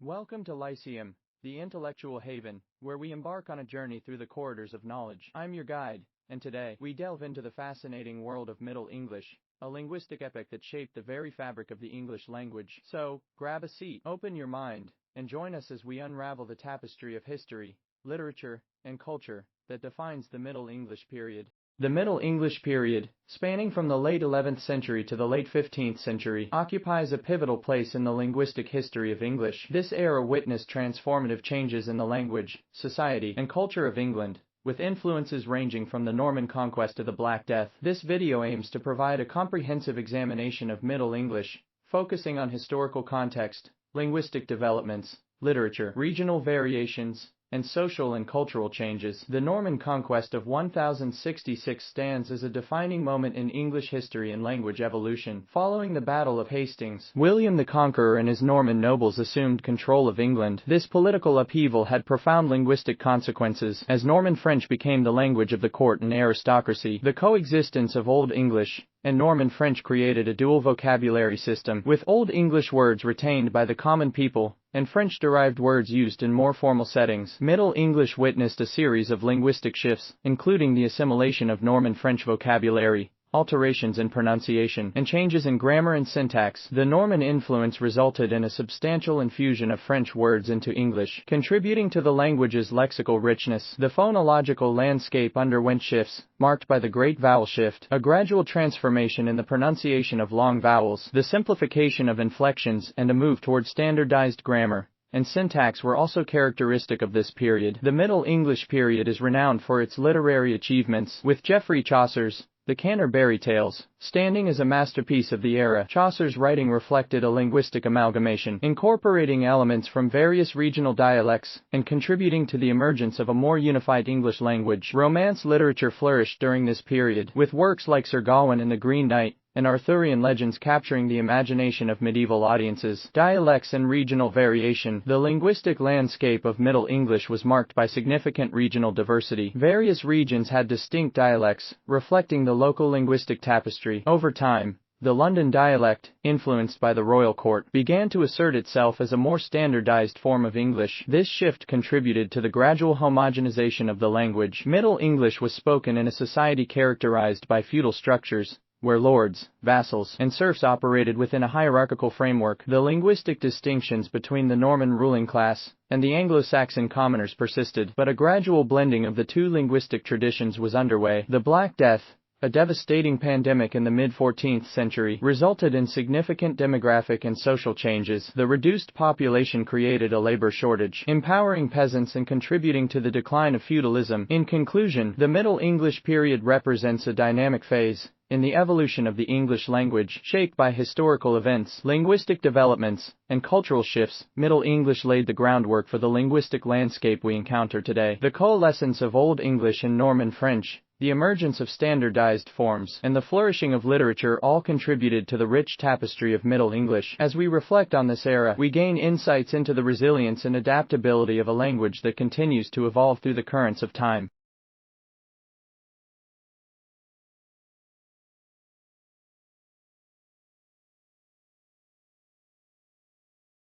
Welcome to Lyceum, the intellectual haven, where we embark on a journey through the corridors of knowledge. I'm your guide, and today, we delve into the fascinating world of Middle English, a linguistic epoch that shaped the very fabric of the English language. So, grab a seat, open your mind, and join us as we unravel the tapestry of history, literature, and culture that defines the Middle English period. The Middle English period, spanning from the late 11th century to the late 15th century, occupies a pivotal place in the linguistic history of English. This era witnessed transformative changes in the language, society, and culture of England, with influences ranging from the Norman conquest to the Black Death. This video aims to provide a comprehensive examination of Middle English, focusing on historical context, linguistic developments, literature, regional variations, and social and cultural changes. The Norman conquest of 1066 stands as a defining moment in English history and language evolution. Following the Battle of Hastings, William the Conqueror and his Norman nobles assumed control of England. This political upheaval had profound linguistic consequences, as Norman French became the language of the court and aristocracy. The coexistence of Old English and Norman French created a dual vocabulary system, with Old English words retained by the common people, and French-derived words used in more formal settings. Middle English witnessed a series of linguistic shifts, including the assimilation of Norman French vocabulary, alterations in pronunciation, and changes in grammar and syntax. The Norman influence resulted in a substantial infusion of French words into English, contributing to the language's lexical richness. The phonological landscape underwent shifts, marked by the Great Vowel Shift, a gradual transformation in the pronunciation of long vowels, the simplification of inflections, and a move toward standardized grammar and syntax were also characteristic of this period. The Middle English period is renowned for its literary achievements, with Geoffrey Chaucer's The Canterbury Tales standing as a masterpiece of the era. Chaucer's writing reflected a linguistic amalgamation, incorporating elements from various regional dialects and contributing to the emergence of a more unified English language. Romance literature flourished during this period, with works like Sir Gawain and the Green Knight and Arthurian legends capturing the imagination of medieval audiences. Dialects and regional variation. The linguistic landscape of Middle English was marked by significant regional diversity. Various regions had distinct dialects, reflecting the local linguistic tapestry. Over time, the London dialect, influenced by the royal court, began to assert itself as a more standardized form of English. This shift contributed to the gradual homogenization of the language. Middle English was spoken in a society characterized by feudal structures, where lords, vassals, and serfs operated within a hierarchical framework. The linguistic distinctions between the Norman ruling class and the Anglo-Saxon commoners persisted, but a gradual blending of the two linguistic traditions was underway. The Black Death, a devastating pandemic in the mid-14th century, resulted in significant demographic and social changes. The reduced population created a labor shortage, empowering peasants and contributing to the decline of feudalism. In conclusion, the Middle English period represents a dynamic phase in the evolution of the English language, shaped by historical events, linguistic developments, and cultural shifts. Middle English laid the groundwork for the linguistic landscape we encounter today. The coalescence of Old English and Norman French, the emergence of standardized forms, and the flourishing of literature all contributed to the rich tapestry of Middle English. As we reflect on this era, we gain insights into the resilience and adaptability of a language that continues to evolve through the currents of time.